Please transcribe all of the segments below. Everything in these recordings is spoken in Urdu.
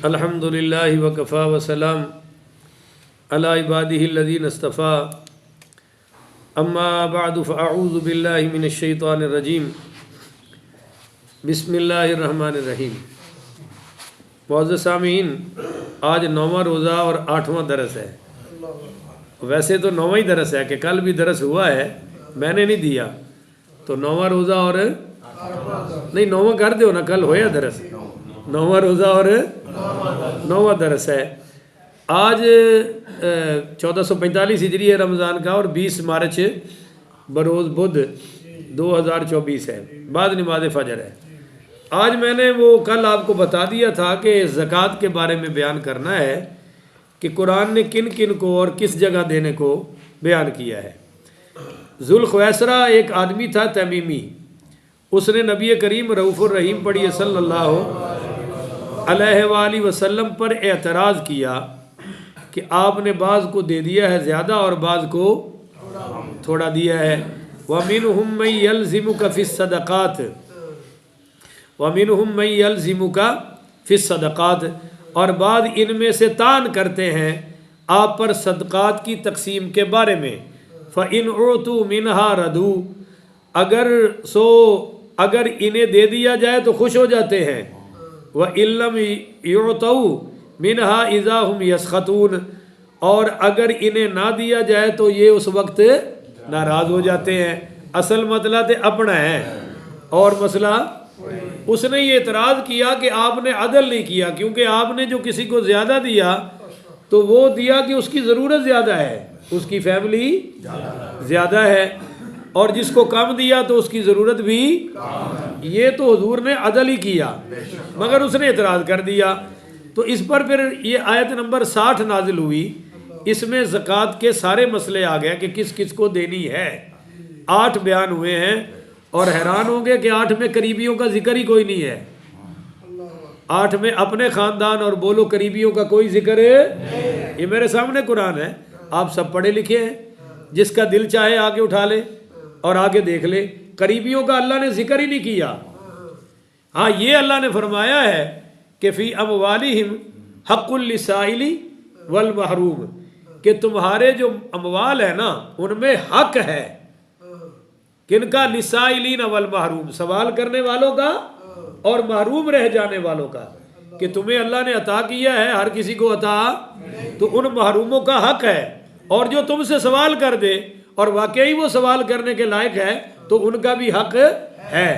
الحمدللہ وکفا وسلام علی عبادہ الذین اصطفیٰ اما بعد فاعوذ باللہ من الشیطان الرجیم بسم اللہ الرحمن الرحیم۔ معزز سامعین، آج 9واں روزہ اور 8واں درس ہے۔ ویسے تو 9واں ہی درس ہے کہ کل بھی درس ہوا ہے، میں نے نہیں دیا، تو 9واں روزہ اور نہیں 9واں کر دیو نا، کل ہویا درس 9واں روزہ اور 9واں درس ہے۔ آج 1445 ہجری ہے رمضان کا، اور 20 مارچ بروز بدھ 2024 ہے، بعد نماز فجر ہے۔ آج میں نے وہ کل آپ کو بتا دیا تھا کہ زکوٰۃ کے بارے میں بیان کرنا ہے کہ قرآن نے کن کن کو اور کس جگہ دینے کو بیان کیا ہے۔ ذوالخویسرہ ایک آدمی تھا تمیمی، اس نے نبی کریم رؤوف الرحیم پڑھی صلی اللہ علیہ وآلہ وسلم پر اعتراض کیا کہ آپ نے بعض کو دے دیا ہے زیادہ اور بعض کو تھوڑا دیا ہے۔ وَمِنْهُمْ مَنْ يَلْزِمُكَ فِي الصَّدَقَاتِ وَمِنْهُمْ مَنْ يَلْزِمُكَ فِي الصَّدَقَاتِ، اور بعض ان میں سے تان کرتے ہیں آپ پر صدقات کی تقسیم کے بارے میں۔ فَإِنْ عُوتُوا مِنْهَا رَضُوا، اگر انہیں دے دیا جائے تو خوش ہو جاتے ہیں۔ وَإِن لَّمْ يُعْطَوْا مِنْهَا إِذَا هُمْ يَسْخَطُونَ، اور اگر انہیں نہ دیا جائے تو یہ اس وقت ناراض ہو جاتے ہیں۔ اصل مسئلہ تو اپنا ہے، اور مسئلہ اس نے یہ اعتراض کیا کہ آپ نے عدل نہیں کیا، کیونکہ آپ نے جو کسی کو زیادہ دیا تو وہ دیا کہ اس کی ضرورت زیادہ ہے، اس کی فیملی زیادہ ہے، اور جس کو کم دیا تو اس کی ضرورت بھی، یہ تو حضور نے عدل ہی کیا، مگر اس نے اعتراض کر دیا۔ تو اس پر پھر یہ آیت نمبر 60 نازل ہوئی، اس میں زکوٰۃ کے سارے مسئلے آ گئے کہ کس کس کو دینی ہے۔ 8 بیان ہوئے ہیں، اور حیران ہوں گے کہ 8 میں قریبیوں کا ذکر ہی کوئی نہیں ہے۔ 8 میں اپنے خاندان اور بولو قریبیوں کا کوئی ذکر ہے؟ یہ میرے سامنے قرآن ہے، آپ سب پڑھے لکھے ہیں، جس کا دل چاہے آگے اٹھا لے اور آگے دیکھ لے۔ قریبیوں کا اللہ نے ذکر ہی نہیں کیا۔ ہاں، یہ اللہ نے فرمایا ہے کہ فی اموالہم حق للسائل والمحروم، کہ تمہارے جو اموال ہے نا ان میں حق ہے، کن کا؟ للسائلین والمحروم، سوال کرنے والوں کا اور محروم رہ جانے والوں کا، کہ تمہیں اللہ نے عطا کیا ہے، ہر کسی کو عطا، تو ان محروموں کا حق ہے، اور جو تم سے سوال کر دے اور واقعی وہ سوال کرنے کے لائق ہے تو ان کا بھی حق ہے۔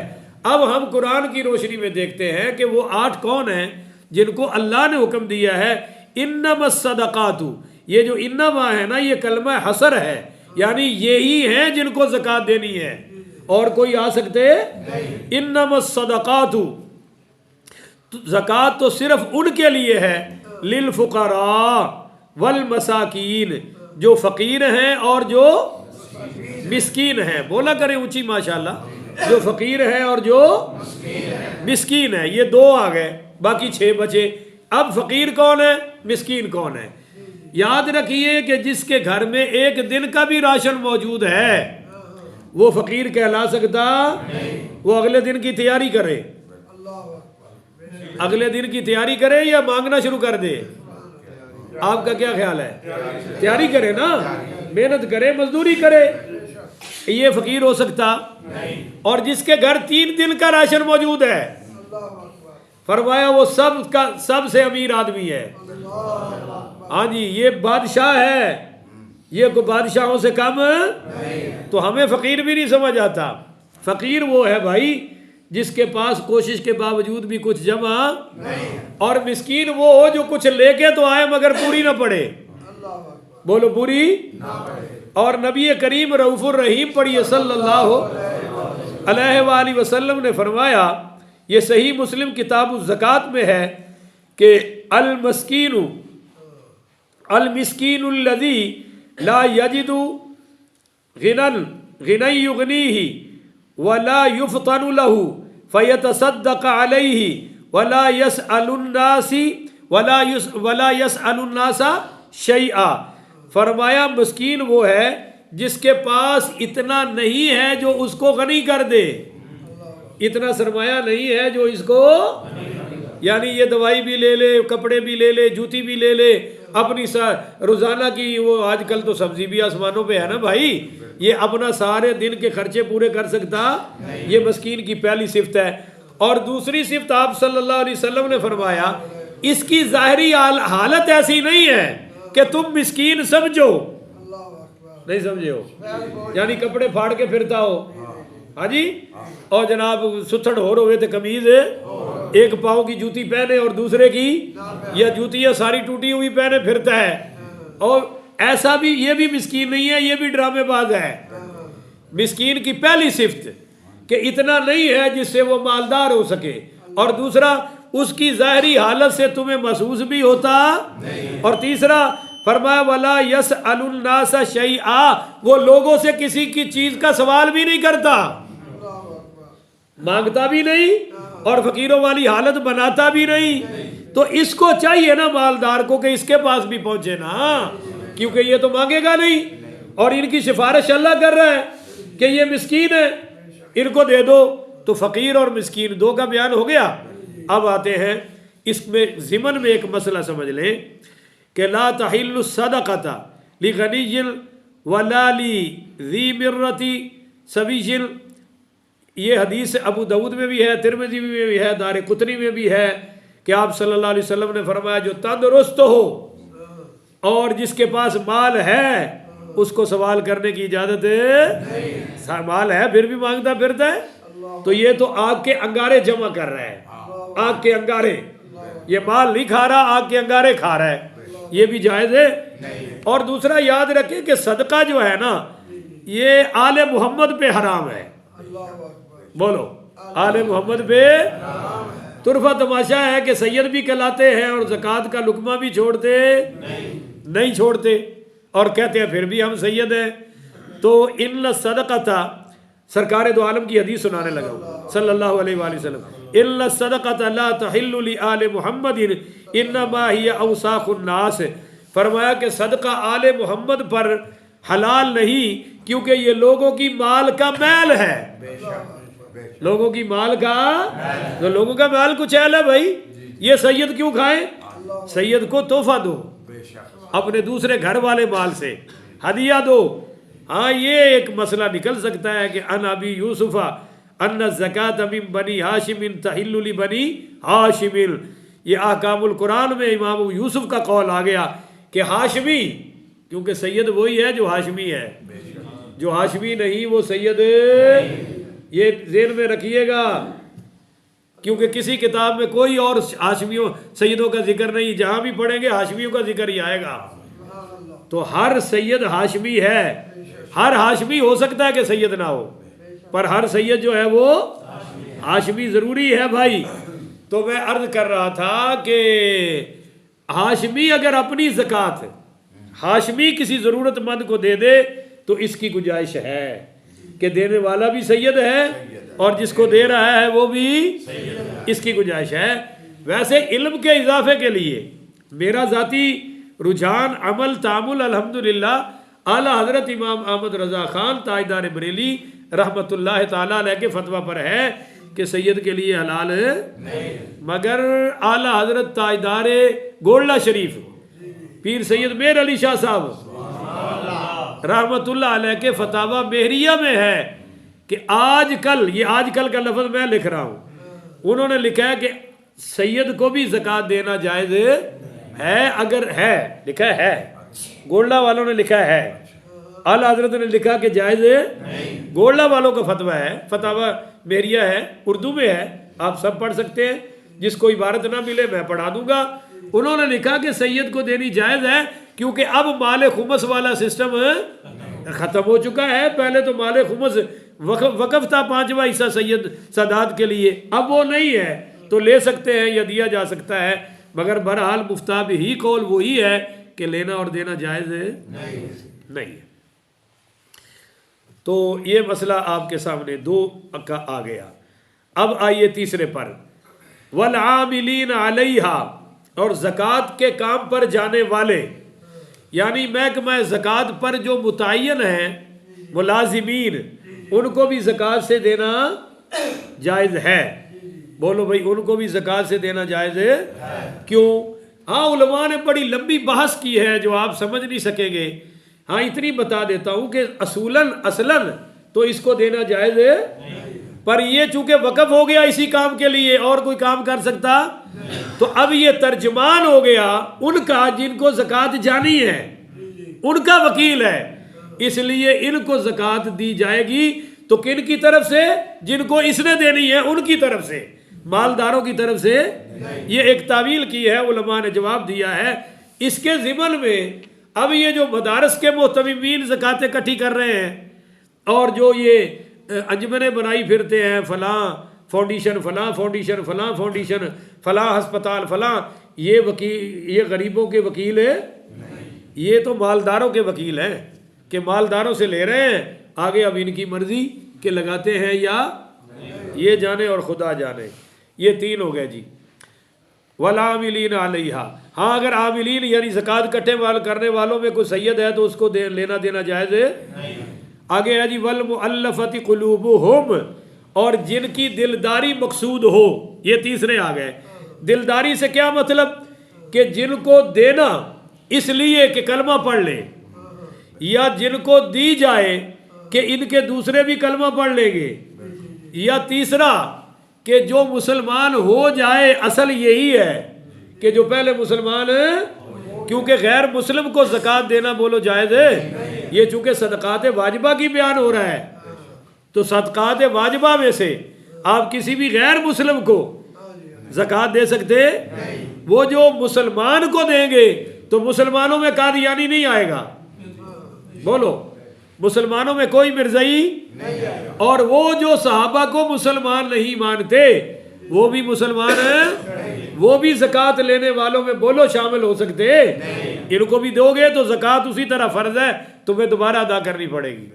اب ہم قرآن کی روشنی میں دیکھتے ہیں کہ وہ 8 کون ہیں جن کو اللہ نے حکم دیا ہے انما الصدقات۔ یہ جو انما ہے نا، یہ کلمہ حصر ہے، یعنی یہی ہیں جن کو زکوٰۃ دینی ہے، اور کوئی آ سکتے؟ انما الصدقات، زکوٰۃ تو صرف ان کے لیے ہے، للفقراء والمساکین، جو فقیر ہیں اور جو مسکین ہیں۔ بولا کریں اونچی ماشاءاللہ، جو فقیر ہے اور جو مسکین ہے، یہ 2 آ گئے، باقی 6 بچے۔ اب فقیر کون ہے، مسکین کون ہے؟ یاد رکھیے کہ جس کے گھر میں ایک دن کا بھی راشن موجود ہے وہ فقیر کہلا سکتا؟ وہ اگلے دن کی تیاری کرے، اگلے دن کی تیاری کرے یا مانگنا شروع کر دے؟ آپ کا کیا خیال ہے؟ تیاری کرے نا، محنت کرے، مزدوری کرے، یہ فقیر ہو سکتا؟ اور جس کے گھر 3 دن کا راشن موجود ہے، فرمایا وہ سب سے امیر آدمی ہے۔ ہاں جی، یہ بادشاہ ہے، یہ کوئی بادشاہوں سے کم، تو ہمیں فقیر بھی نہیں سمجھ آتا۔ فقیر وہ ہے بھائی جس کے پاس کوشش کے باوجود بھی کچھ جمع، اور مسکین وہ ہو جو کچھ لے کے تو آئے مگر پوری نہ پڑے۔ بولو پوری نہ پڑے۔ اور نبی کریم رؤوف الرحیم پڑھیے صلی اللہ علیہ وآلہ وسلم نے فرمایا، یہ صحیح مسلم کتاب الزکوٰۃ میں ہے کہ المسکین الذی لا یجد غنی یغنیہ ولا یفطن له فیتصدق علیہ ولا یسأل الناس شیئا۔ فرمایا مسکین وہ ہے جس کے پاس اتنا نہیں ہے جو اس کو غنی کر دے، اتنا سرمایہ نہیں ہے جو اس کو، یعنی یہ دوائی بھی لے لے، کپڑے بھی لے لے، جوتی بھی لے لے، اپنی روزانہ کی وہ آج کل تو سبزی بھی آسمانوں پہ ہے نا بھائی، یہ اپنا سارے دن کے خرچے پورے کر سکتا، یہ مسکین کی پہلی صفت ہے۔ اور دوسری صفت آپ صلی اللہ علیہ وسلم نے فرمایا اس کی ظاہری حالت ایسی نہیں ہے کہ تم مسکین سمجھو، نہیں سمجھے ہو، یعنی کپڑے پھاڑ کے پھرتا ہو، ہاں جی، اور جناب ستھڑ ہو رہے تھے قمیض ایک پاؤں کی جوتی پہنے اور دوسرے کی یا جوتیاں ساری ٹوٹی ہوئی پہنے پھرتا ہے، اور ایسا بھی یہ بھی مسکین نہیں ہے، یہ بھی ڈرامے باز ہے۔ مسکین کی پہلی صفت کہ اتنا نہیں ہے جس سے وہ مالدار ہو سکے، اور دوسرا اس کی ظاہری حالت سے تمہیں محسوس بھی ہوتا، اور تیسرا فرمایا وَلَا يَسْأَلُ النَّاسَ شَيْئًا، وہ لوگوں سے کسی کی چیز کا سوال بھی نہیں کرتا، مانگتا بھی نہیں اور فقیروں والی حالت بناتا بھی نہیں۔ تو اس کو چاہیے نا مالدار کو کہ اس کے پاس بھی پہنچے نا، کیونکہ یہ تو مانگے گا نہیں، اور ان کی سفارش اللہ کر رہا ہے کہ یہ مسکین ہے، ان کو دے دو۔ تو فقیر اور مسکین دو کا بیان ہو گیا۔ اب آتے ہیں اس میں ضمن میں ایک مسئلہ سمجھ لیں کہ لا تحل الصدقۃ لغنی ولا لذی مرۃ سبی، یہ حدیث ابو داؤد میں بھی ہے، ترمذی میں بھی ہے، دار قطنی میں بھی ہے کہ آپ صلی اللہ علیہ وسلم نے فرمایا جو تندرست ہو اور جس کے پاس مال ہے اس کو سوال کرنے کی اجازت ہے، مال ہے پھر بھی مانگتا پھرتا ہے، تو یہ تو آگ کے انگارے جمع کر رہا ہے، آگ کے انگارے، یہ مال نہیں کھا رہا، آگ کے انگارے کھا رہا ہے، یہ بھی جائز ہے۔ اور دوسرا یاد رکھیں کہ صدقہ جو ہے نا یہ آل محمد پہ حرام ہے، بولو آل محمد پہ۔ طرفہ تماشا ہے کہ سید بھی کہلاتے ہیں اور زکوٰۃ کا لقمہ بھی چھوڑتے نہیں چھوڑتے، اور کہتے ہیں پھر بھی ہم سید ہیں۔ تو ان الصدقۃ، سرکار دو عالم کی حدیث سنانے لگا ہوں صلی اللہ علیہ وآلہ وسلم، ان الصدقۃ لا تحل لآل محمد انما ہی اوساخ الناس، فرمایا کہ صدقہ آل محمد پر حلال نہیں کیونکہ یہ لوگوں کی مال کا میل ہے، لوگوں کی مال کا، تو لوگوں کا مال کچھ ایل ہے بھائی، یہ سید کیوں کھائیں؟ سید کو تحفہ دو، اپنے دوسرے گھر والے مال سے ہدیہ دو۔ ہاں یہ ایک مسئلہ نکل سکتا ہے کہ ان ابی یوسف ان الزکاۃ من بنی ہاشم تحل لبنی ہاشم، یہ احکام القرآن میں امام یوسف کا قول آ گیا کہ ہاشمی، کیونکہ سید وہی ہے جو ہاشمی ہے، جو ہاشمی نہیں وہ سید، یہ ذہن میں رکھیے گا، کیونکہ کسی کتاب میں کوئی اور ہاشمیوں سیدوں کا ذکر نہیں، جہاں بھی پڑھیں گے ہاشمیوں کا ذکر ہی آئے گا۔ تو ہر سید ہاشمی ہے، ہر ہاشمی ہو سکتا ہے کہ سید نہ ہو، پر ہر سید جو ہے وہ ہاشمی ضروری ہے بھائی۔ تو میں عرض کر رہا تھا کہ ہاشمی اگر اپنی زکوٰۃ ہاشمی کسی ضرورت مند کو دے دے تو اس کی گنجائش ہے کہ دینے والا بھی سید ہے اور جس کو دے رہا ہے وہ بھی اس کی گنجائش ہے۔ ویسے علم کے اضافے کے لیے میرا ذاتی رجحان عمل تعامل الحمدللہ اعلیٰ حضرت امام احمد رضا خان تاجدار بریلی رحمۃ اللہ تعالیٰ علیہ کے فتویٰ پر ہے کہ سید کے لیے حلال ہے، مگر اعلیٰ حضرت تاجدار گولڈا شریف پیر سید میر علی شاہ صاحب رحمۃ اللہ علیہ کے فتاویٰ مہریہ میں ہے کہ آج کل، یہ آج کل کا لفظ میں لکھ رہا ہوں، انہوں نے لکھا ہے کہ سید کو بھی زکوٰۃ دینا جائز ہے، اگر ہے، لکھا ہے، گولڈا والوں نے لکھا ہے، اعلیٰ حضرت نے لکھا کہ جائز ہے، گولڈا والوں کا فتویٰ ہے، فتاویٰ مہریہ ہے، اردو میں ہے، آپ سب پڑھ سکتے ہیں، جس کو عبارت نہ ملے میں پڑھا دوں گا۔ انہوں نے لکھا کہ سید کو دینی جائز ہے کیونکہ اب مال خمس والا سسٹم ختم ہو چکا ہے، پہلے تو مال خمس وقف تھا 5واں حصہ سید سادات کے لیے، اب وہ نہیں ہے تو لے سکتے ہیں یا دیا جا سکتا ہے، مگر بہرحال مفتاب ہی قول وہی ہے کہ لینا اور دینا جائز ہے نہیں ہے۔ تو یہ مسئلہ آپ کے سامنے دو کا آ گیا۔ اب آئیے تیسرے پر، والعاملین علیہا، اور زکوٰۃ کے کام پر جانے والے، یعنی محکمہ زکوٰۃ پر جو متعین ہیں ملازمین، ان کو بھی زکوٰۃ سے دینا جائز ہے۔ بولو بھائی ان کو بھی زکوٰۃ سے دینا جائز ہے؟ کیوں؟ ہاں علماء نے بڑی لمبی بحث کی ہے جو آپ سمجھ نہیں سکیں گے. ہاں اتنی بتا دیتا ہوں کہ اصلاً تو اس کو دینا جائز ہے، پر یہ چونکہ وقف ہو گیا اسی کام کے لیے، اور کوئی کام کر سکتا، تو اب یہ ترجمان ہو گیا ان کا جن کو زکوٰۃ جانی ہے، ان کا وکیل ہے، اس لیے ان کو زکوٰۃ دی جائے گی. تو کن کی طرف سے؟ جن کو اس نے دینی ہے ان کی طرف سے، مالداروں کی طرف سے. یہ ایک تعویل کی ہے، علماء نے جواب دیا ہے. اس کے ضمن میں اب یہ جو مدارس کے محتمین زکوٰۃیں اکٹھی کر رہے ہیں، اور جو یہ انجمنیں بنائی پھرتے ہیں، فلاں فاؤنڈیشن، فلاں فاؤنڈیشن، فلاں فاؤنڈیشن، فلاں ہسپتال، فلاں، یہ غریبوں کے وکیل ہے؟ یہ تو مالداروں کے وکیل ہیں کہ مالداروں سے لے رہے ہیں، آگے اب ان کی مرضی کہ لگاتے ہیں یا یہ جانے اور خدا جانے. یہ تین ہو گئے جی. والعاملین علیہا، ہاں اگر عاملین یعنی زکوٰۃ اکٹھے کرنے والوں میں کوئی سید ہے تو اس کو لینا دینا جائز ہے. آگے ہے جی والمؤلفۃ قلوبہم، اور جن کی دلداری مقصود ہو. یہ تیسرے آ گئے. دلداری سے کیا مطلب؟ کہ جن کو دینا اس لیے کہ کلمہ پڑھ لیں، یا جن کو دی جائے کہ ان کے دوسرے بھی کلمہ پڑھ لیں گے، یا تیسرا کہ جو مسلمان ہو جائے، اصل یہی ہے کہ جو پہلے مسلمان ہے، کیونکہ غیر مسلم کو زکوٰۃ دینا بولو جائز ہے. یہ چونکہ صدقات واجبہ کی بیان ہو رہا ہے، تو صدقات واجبہ میں سے آپ کسی بھی غیر مسلم کو زکوٰۃ دے سکتے؟ وہ جو مسلمان کو دیں گے تو مسلمانوں میں قادیانی نہیں آئے گا، بولو مسلمانوں میں کوئی مرزائی، اور وہ جو صحابہ کو مسلمان نہیں مانتے وہ بھی مسلمان ہیں، وہ بھی زکوٰۃ لینے والوں میں بولو شامل ہو سکتے. ان کو بھی دو گے تو زکوٰۃ اسی طرح فرض ہے، تمہیں دوبارہ ادا کرنی پڑے گی.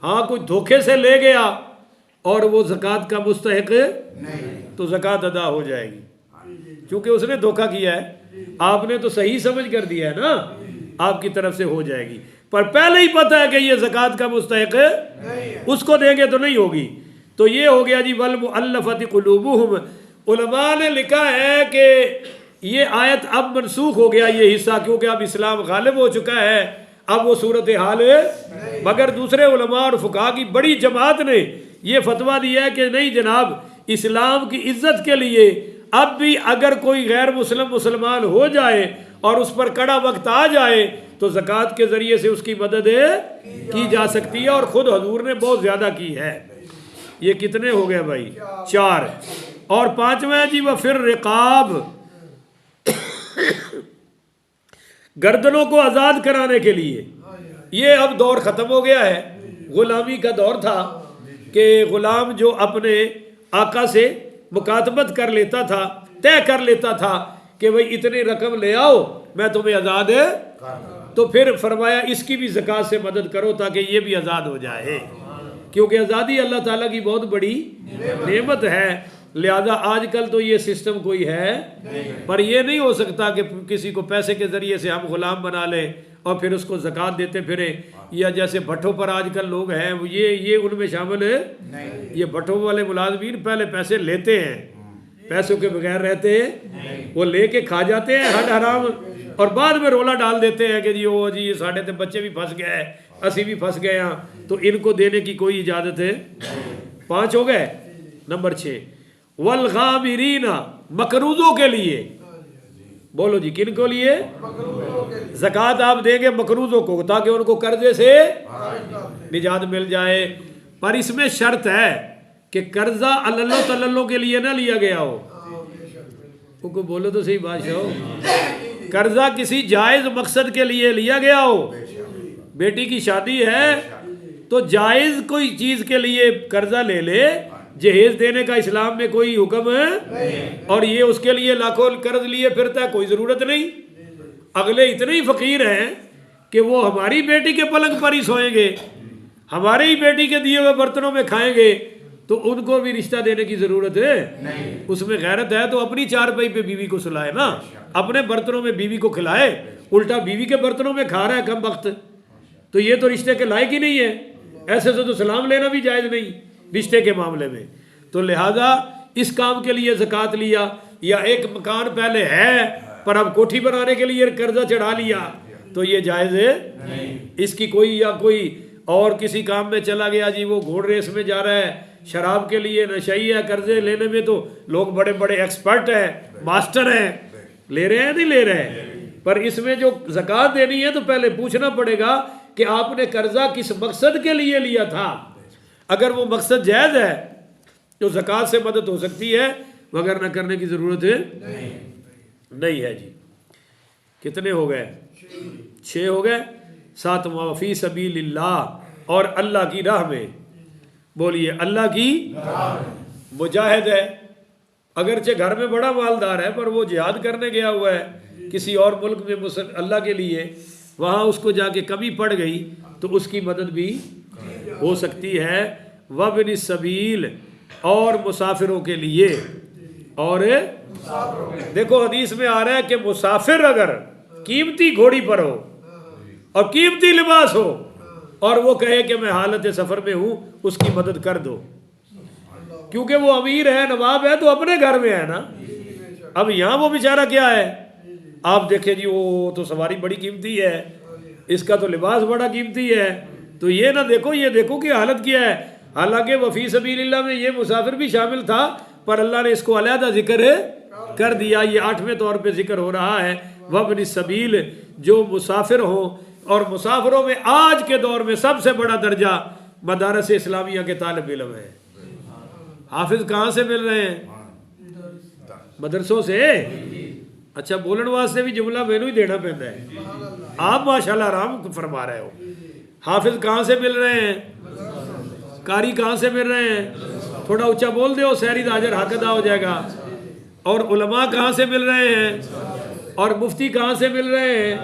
ہاں کوئی دھوکے سے لے گیا اور وہ زکوٰۃ کا مستحق تو زکوٰۃ ادا ہو جائے گی، کیونکہ اس نے دھوکہ کیا ہے. آپ نے تو صحیح سمجھ کر دیا ہے نا، آپ کی طرف سے ہو جائے گی. پر پہلے ہی پتہ ہے کہ یہ زکوٰۃ کا مستحق ہے، اس کو دیں گے تو نہیں ہوگی. تو یہ ہو گیا جی والمؤلفۃ قلوبہم. علماء نے لکھا ہے کہ یہ آیت اب منسوخ ہو گیا یہ حصہ، کیونکہ اب اسلام غالب ہو چکا ہے، اب وہ صورتحال ہے. مگر دوسرے علماء اور فقہا کی بڑی جماعت نے یہ فتویٰ دیا ہے کہ نہیں جناب، اسلام کی عزت کے لیے اب بھی اگر کوئی غیر مسلمان ہو جائے اور اس پر کڑا وقت آ جائے تو زکوٰۃ کے ذریعے سے اس کی مدد کی جا سکتی ہے، اور خود حضور نے بہت زیادہ کی ہے. یہ کتنے ہو گئے بھائی؟ 4. اور 5واں جی وفر رقاب، گردنوں کو آزاد کرانے کے لیے. یہ اب دور ختم ہو گیا ہے، غلامی کا دور تھا کہ غلام جو اپنے آقا سے مکاتبت کر لیتا تھا، طے کر لیتا تھا کہ بھئی اتنی رقم لے آؤ میں تمہیں آزاد ہے، تو پھر فرمایا اس کی بھی زکوٰۃ سے مدد کرو تاکہ یہ بھی آزاد ہو جائے، کیونکہ آزادی اللہ تعالیٰ کی بہت بڑی نعمت ہے. لہذا آج کل تو یہ سسٹم کوئی ہے، پر یہ نہیں ہو سکتا کہ کسی کو پیسے کے ذریعے سے ہم غلام بنا لیں اور پھر اس کو زکوٰۃ دیتے پھریں. یا جیسے بھٹوں پر آج کل لوگ ہیں، یہ ان میں شامل ہے. یہ بھٹوں والے ملازمین پہلے پیسے لیتے ہیں، پیسوں کے بغیر رہتے ہیں، وہ لے کے کھا جاتے ہیں حد حرام، اور بعد میں رولا ڈال دیتے ہیں کہ جی ساڑھے تے بچے بھی پھنس گئے ہیں، اسی بھی پھنس گئے ہیں، تو ان کو دینے کی کوئی اجازت ہے؟ 5 ہو گئے. نمبر 6 والغامرین، مقروضوں کے لیے. بولو جی کن کو لیے؟ زکوٰۃ آپ دیں گے مقروضوں کو تاکہ ان کو قرضے سے نجات مل جائے. پر اس میں شرط ہے کہ قرضہ اللہ تللوں کے لیے نہ لیا گیا ہو. ان کو بولو تو صحیح بادشاہ ہو. قرضہ کسی جائز مقصد کے لیے لیا گیا ہو. بیٹی کی شادی ہے تو جائز کوئی چیز کے لیے قرضہ لے لے، جہیز دینے کا اسلام میں کوئی حکم ہے؟ اور یہ اس کے لیے لاکھوں قرض لیے پھرتا ہے، کوئی ضرورت نہیں. اگلے اتنے ہی فقیر ہیں کہ وہ ہماری بیٹی کے پلنگ پر ہی سوئیں گے، ہمارے ہی بیٹی کے دیے ہوئے برتنوں میں کھائیں گے، تو ان کو بھی رشتہ دینے کی ضرورت ہے؟ اس میں غیرت ہے تو اپنی چارپائی پہ بیوی کو سلائے نا، اپنے برتنوں میں بیوی کو کھلائے. الٹا بیوی کے برتنوں میں کھا رہا ہے کم وقت، تو یہ تو رشتے کے لائق ہی نہیں ہے. ایسے سے تو سلام لینا بھی جائز نہیں رشتے کے معاملے میں. تو لہذا اس کام کے لیے زکوٰۃ لیا، یا ایک مکان پہلے ہے پر اب کوٹھی بنانے کے لیے قرضہ چڑھا لیا، تو یہ جائز ہے نہیں۔ اس کی کوئی یا کوئی اور کسی کام میں چلا گیا جی، وہ گھوڑ ریس میں جا رہا ہے، شراب کے لیے نشئی ہے، قرضے لینے میں تو لوگ بڑے بڑے ایکسپرٹ ہیں، ماسٹر ہیں، لے رہے ہیں نہیں لے رہے ہیں، پر اس میں جو زکوٰۃ دینی ہے تو پہلے پوچھنا پڑے گا کہ آپ نے قرضہ کس مقصد کے لیے لیا تھا۔ اگر وہ مقصد جائز ہے تو زکوٰۃ سے مدد ہو سکتی ہے، مگر نہ کرنے کی ضرورت ہے نہیں ہے جی۔ کتنے ہو گئے؟ 6 ہو گئے۔ 7واں فی سبیل اللہ، اور اللہ کی راہ میں، بولیے اللہ کی مجاہد ہے، اگرچہ گھر میں بڑا مالدار ہے پر وہ جہاد کرنے گیا ہوا ہے کسی اور ملک میں اللہ کے لیے، وہاں اس کو جا کے کمی پڑ گئی تو اس کی مدد بھی ہو سکتی ہے۔ وابن السبیل، اور مسافروں کے لیے، اور دیکھو حدیث میں آ رہا ہے کہ مسافر اگر قیمتی گھوڑی پر ہو اور قیمتی لباس ہو اور وہ کہے کہ میں حالت سفر میں ہوں، اس کی مدد کر دو، کیونکہ وہ امیر ہے، نواب ہے، تو اپنے گھر میں ہے نا۔ اب یہاں وہ بیچارہ کیا ہے، آپ دیکھیں جی وہ تو سواری بڑی قیمتی ہے، اس کا تو لباس بڑا قیمتی ہے، تو یہ نہ دیکھو، یہ دیکھو کہ حالت کیا ہے۔ حالانکہ وفی سبیل اللہ میں یہ مسافر بھی شامل تھا، پر اللہ نے اس کو علیحدہ ذکر کر دیا، یہ 8ویں طور پہ ذکر ہو رہا ہے۔ وابن السبیل، جو مسافر ہوں، اور مسافروں میں آج کے دور میں سب سے بڑا درجہ مدارس اسلامیہ کے طالب علم ہے۔ حافظ کہاں سے مل رہے ہیں؟ مدرسوں سے۔ اچھا، بولن واسطے بھی جملہ مینوں ہی دینا پہنتا ہے، آپ ماشاءاللہ آرام فرما رہے ہو۔ حافظ کہاں سے مل رہے ہیں؟ قاری کہاں سے مل رہے ہیں؟ تھوڑا اونچا بول دے، سحری داجر حق ادا ہو جائے گا۔ اور علماء کہاں سے مل رہے ہیں؟ اور مفتی کہاں سے مل رہے ہیں؟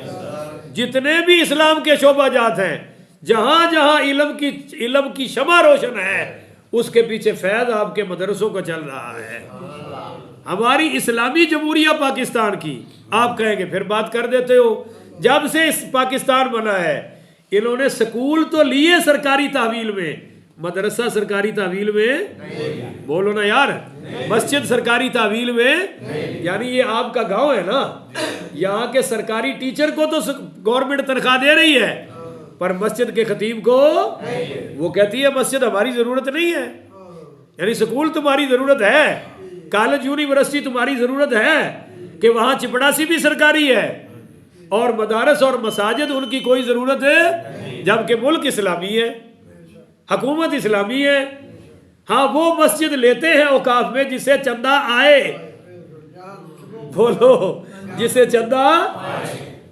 جتنے بھی اسلام کے شعبہ جات ہیں، جہاں جہاں علم کی شمع روشن ہے، اس کے پیچھے فیض آپ کے مدرسوں کا چل رہا ہے۔ ہماری اسلامی جمہوریہ پاکستان کی آپ کہیں گے پھر بات کر دیتے ہو، جب سے اس پاکستان بنا ہے انہوں نے سکول تو لیے سرکاری تحویل میں، مدرسہ سرکاری تحویل میں، بولو نا یار، مسجد سرکاری تحویل میں، یعنی یہ آپ کا گاؤں ہے نا، یہاں کے سرکاری ٹیچر کو تو گورنمنٹ تنخواہ دے رہی ہے، پر مسجد کے خطیب کو وہ کہتی ہے مسجد ہماری ضرورت نہیں ہے، یعنی سکول تمہاری ضرورت ہے، کالج یونیورسٹی تمہاری ضرورت ہے، کہ وہاں چپڑاسی بھی سرکاری ہے، اور مدارس اور مساجد ان کی کوئی ضرورت ہے، جبکہ ملک اسلامی ہے، حکومت اسلامی ہے۔ ہاں، وہ مسجد لیتے ہیں اوقاف میں جسے چندہ آئے، بولو جسے چندہ،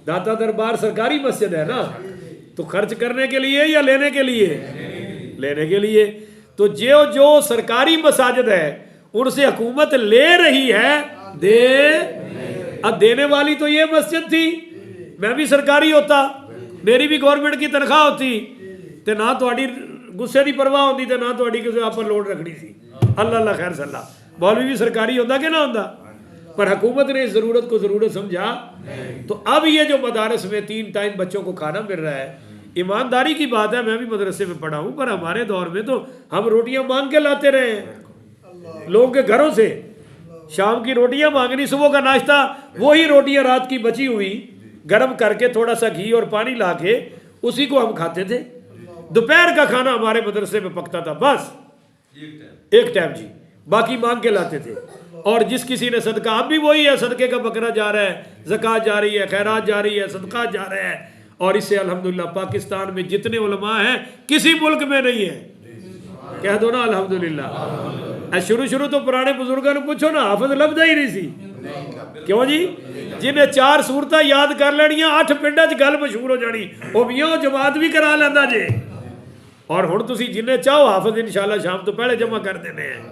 داتا دربار سرکاری مسجد ہے نا، تو خرچ کرنے کے لیے یا لینے کے لیے؟ لینے کے لیے۔ تو جو سرکاری مساجد ہے ان سے حکومت لے رہی ہے، اب دینے والی تو یہ مسجد تھی، میں بھی سرکاری ہوتا، میری بھی گورنمنٹ کی تنخواہ ہوتی، تے نہ تھوڑی غصے دی پرواہ ہوتی، تے نہ تھوڑی کسی آپ پر لوڈ رکھنی تھی۔ اللہ اللہ خیر صلاح، مولوی بھی سرکاری ہوتا کہ نہ ہوتا، پر حکومت نے اس ضرورت کو ضرورت سمجھا۔ تو اب یہ جو مدارس میں 3 ٹائم بچوں کو کھانا مل رہا ہے، ایمانداری کی بات ہے، میں بھی مدرسے میں پڑھا ہوں، پر ہمارے دور میں تو ہم روٹیاں مانگ کے لاتے رہے ہیں لوگوں کے گھروں سے، شام کی روٹیاں مانگنی، صبح کا ناشتہ وہی روٹیاں رات کی بچی ہوئی گرم کر کے تھوڑا سا گھی اور پانی لا کے اسی کو ہم کھاتے تھے۔ دوپہر کا کھانا ہمارے مدرسے میں پکتا تھا، بس ایک ٹائم جی، باقی مانگ کے لاتے تھے۔ اور جس کسی نے صدقہ، اب بھی وہی ہے، صدقے کا بکرا جا رہا ہے، زکوٰۃ جا رہی ہے، خیرات جا رہی ہے، صدقات جا رہے ہیں، اور اس سے الحمدللہ پاکستان میں جتنے علماء ہیں کسی ملک میں نہیں ہے، کہہ دو نا الحمدللہ۔ شروع تو پرانے بزرگوں نے پوچھو نا، حافظ لبدا ہی نہیں سی، کیوں جی؟ جنہیں 4 سورتاں یاد کر لینیاں 8 پنڈاں چ گل مشہور ہو جانی، وہ میاں جماعت بھی کرا لینا جے، اور ہن تسی جنہیں چاہو حافظ انشاءاللہ شام تو پہلے جمع کر دینے ہیں۔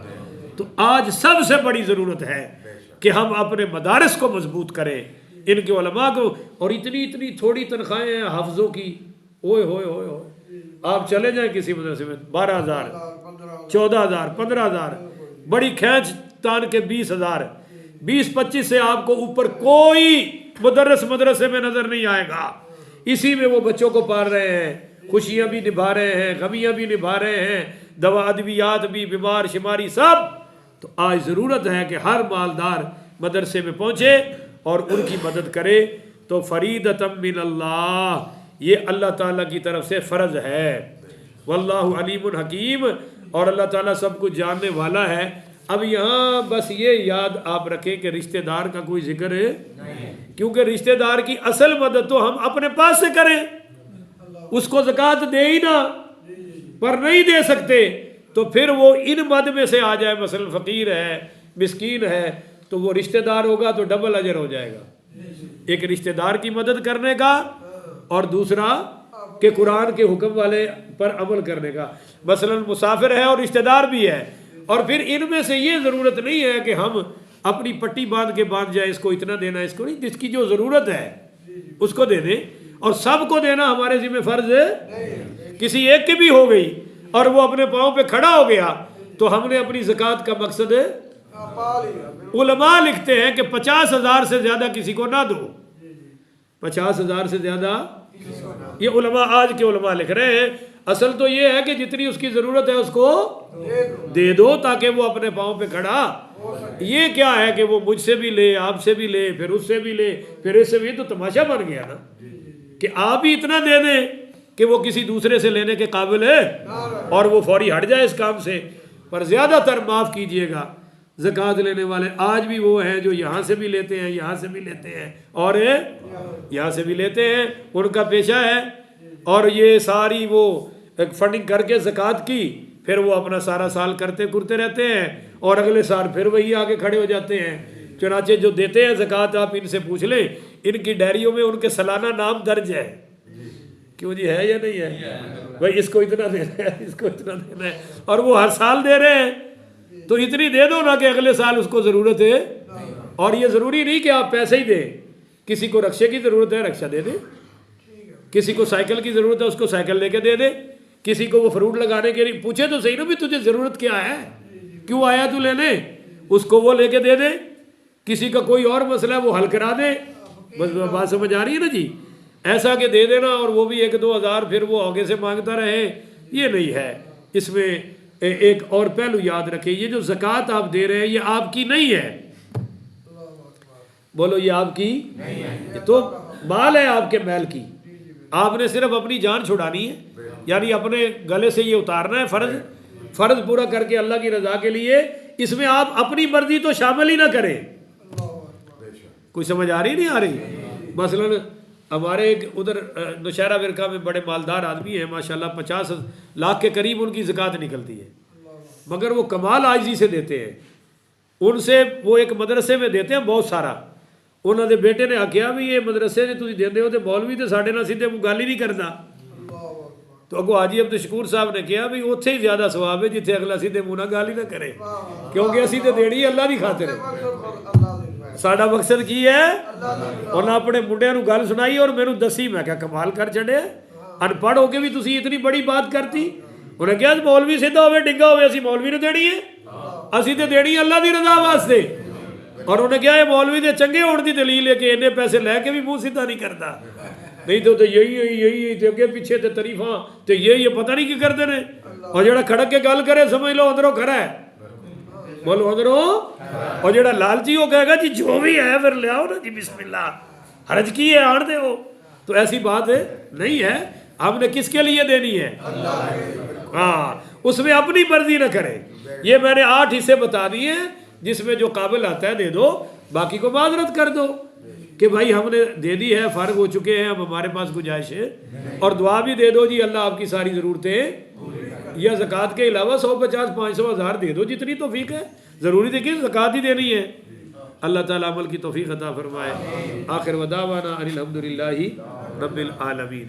تو آج سب سے بڑی ضرورت ہے کہ ہم اپنے مدارس کو مضبوط کریں، ان کے علماء کو، اور اتنی تھوڑی تنخواہیں ہیں حافظوں کی، اوئے ہوئے ہوئے ہوئے، آپ چلے جائیں کسی مدرسے میں 12,000 14,000 15,000، بڑی کھینچ تان کے 20,000، 20-25 سے آپ کو اوپر کوئی مدرسے میں نظر نہیں آئے گا۔ اسی میں وہ بچوں کو پال رہے ہیں، خوشیاں بھی نبھا رہے ہیں، غمیاں بھی نبھا رہے ہیں، دوا ادویات بھی، بیمار شماری سب تو آج ضرورت ہے کہ ہر مالدار مدرسے میں پہنچے اور ان کی مدد کرے. تو فریدۃ من اللہ، یہ اللہ تعالیٰ کی طرف سے فرض ہے. واللہ علیم حکیم، اور اللہ تعالیٰ سب کچھ جاننے والا ہے. اب یہاں بس یہ یاد آپ رکھیں کہ رشتہ دار کا کوئی ذکر ہے کیونکہ رشتہ دار کی اصل مدد تو ہم اپنے پاس سے کریں. اس کو زکوٰۃ دے ہی نہ، پر نہیں دے سکتے تو پھر وہ ان مد میں سے آ جائے. مثلا فقیر ہے، مسکین ہے، تو وہ رشتہ دار ہوگا تو ڈبل اجر ہو جائے گا. ایک رشتہ دار کی مدد کرنے کا اور دوسرا کہ قرآن کے حکم والے پر عمل کرنے کا. مثلا مسافر ہے اور رشتہ دار بھی ہے، اور پھر ان میں سے یہ ضرورت نہیں ہے کہ ہم اپنی پٹی باندھ کے باندھ جائے اس کو اتنا دینا، اس کو نہیں. جس کی جو ضرورت ہے اس کو دے دیں، اور سب کو دینا ہمارے ذمہ فرض ہے. کسی ایک کی بھی ہو گئی اور وہ اپنے پاؤں پہ کھڑا ہو گیا تو ہم نے اپنی زکوٰۃ کا مقصد ہے. علماء لکھتے ہیں کہ 50,000 سے زیادہ کسی کو نہ دو. 50,000 سے زیادہ، یہ علماء آج کے علماء لکھ رہے ہیں. اصل تو یہ ہے کہ جتنی اس کی ضرورت ہے اس کو دے دو تاکہ وہ اپنے پاؤں پہ کھڑا. یہ کیا ہے کہ وہ مجھ سے بھی لے، آپ سے بھی لے، پھر اس سے بھی لے، پھر اس سے بھی. تو تماشا بن گیا نا کہ آپ ہی اتنا دے دیں کہ وہ کسی دوسرے سے لینے کے قابل ہے اور وہ فوری ہٹ جائے اس کام سے. پر زیادہ تر معاف کیجئے گا زکوٰۃ لینے والے آج بھی وہ ہیں جو یہاں سے بھی لیتے ہیں، یہاں سے بھی لیتے ہیں اور یہاں سے بھی لیتے ہیں. ان کا پیشہ ہے، اور یہ ساری وہ فنڈنگ کر کے زکوٰۃ کی، پھر وہ اپنا سارا سال کرتے رہتے ہیں اور اگلے سال پھر وہی آگے کھڑے ہو جاتے ہیں. چنانچہ جو دیتے ہیں زکوٰۃ آپ ان سے پوچھ لیں، ان کی ڈائریوں میں ان کے سالانہ نام درج ہے. کیوں جی، ہے یا نہیں ہے؟ بھائی اس کو اتنا دینا ہے، اس کو اتنا دینا ہے، اور وہ ہر سال دے رہے ہیں. تو اتنی دے دو نا کہ اگلے سال اس کو ضرورت ہے. اور یہ ضروری نہیں کہ آپ پیسے ہی دیں. کسی کو رکشے کی ضرورت ہے رکشہ دے دیں، کسی کو سائیکل کی ضرورت ہے اس کو سائیکل لے کے دے دیں، کسی کو وہ فروٹ لگانے کے لیے پوچھے تو صحیح نا بھی تجھے ضرورت کیا ہے، کیوں آیا تو لینے، اس کو وہ لے کے دے دے. کسی کا کوئی اور مسئلہ ہے وہ حل کرا دے. بس بات سمجھ آ رہی ہے نا جی؟ ایسا کہ دے دینا اور وہ بھی 1-2 ہزار پھر وہ آگے سے مانگتا رہے، یہ نہیں ہے. اس میں ایک اور پہلو یاد رکھیں، یہ جو زکوٰۃ آپ دے رہے ہیں یہ آپ کی نہیں ہے. بولو یہ آپ کی یہ تو مال ہے آپ کے محل کی. آپ نے صرف اپنی جان چھڑانی ہے، یعنی اپنے گلے سے یہ اتارنا ہے فرض پورا کر کے اللہ کی رضا کے لیے. اس میں آپ اپنی مرضی تو شامل ہی نہ کریں. کوئی سمجھ آ رہی نہیں آ رہی؟ مثلا ہمارے ایک ادھر نوشہرہ ورقہ میں بڑے مالدار آدمی ہیں ماشاءاللہ، 50 لاکھ کے قریب ان کی زکوٰۃ نکلتی ہے، مگر وہ کمال عاجزی سے دیتے ہیں. ان سے وہ ایک مدرسے میں دیتے ہیں بہت سارا. انہوں نے بیٹے نے آخیا بھی یہ مدرسے نے تھی دیندے ہو تو مولوی تو ساڈے نال سیدھے گل ہی نہیں کرتا. تو اگو حاجی عبد الشکور صاحب نے کہا بھی اتنے ہی زیادہ ثواب ہے جتنے اگلا سیدھے منہ نال گل ہی نہ کرے، کیونکہ اسی تو دینی اللہ دی خاطر ہے. ساڈا مقصد کی ہے؟ انہاں اپنے منڈے نو گل سنائی اور میرے دسی. میں کہا کمال کر چڑھے، ان پڑھ ہو کے بھی تسی اتنی بڑی بات کرتی. انہیں کہا مولوی سیدھا ہوئے ڈنگا ہوئے اسی مولوی نو دینی ہے، اسی تے دینی اللہ دی رضا واسطے. اور انہیں کہا یہ مولوی دے چنگے ہون دی دلیل ہے کہ انہیں پیسے لے کے بھی منہ سیدھا نہیں کرتا، نہیں تو یہی تے اگے پیچھے تے تعریفاں تے یہ پتہ نہیں کی کرتے ہیں. اور جڑا کھڑک کے گل کرے سمجھ لو اندروں کھڑا ہے، بولو اندروں. اور جڑا لالچی ہو کہے گا جی جو بھی ہے پھر لے آؤ نا جی بسم اللہ، حرج کی ہے آن دے ہو. تو ایسی بات نہیں ہے. ہم نے کس کے لیے دینی ہے؟ ہاں، اس میں اپنی مرضی نہ کرے. یہ میں نے 8 حصے بتا دیے ہیں، جس میں جو قابل آتا ہے دے دو، باقی کو معذرت کر دو کہ بھائی ہم نے دے دی ہے، فارغ ہو چکے ہیں، اب ہمارے پاس گنجائش ہے. اور دعا بھی دے دو جی اللہ آپ کی ساری ضرورتیں، یا زکوٰۃ کے علاوہ 100 50 500 1000 دے دو جتنی توفیق ہے. ضروری تھی کہ زکوٰۃ ہی دینی ہے. اللہ تعالیٰ عمل کی توفیق عطا فرمائے. آخر ودعوانا ان الحمدللہ رب العالمین.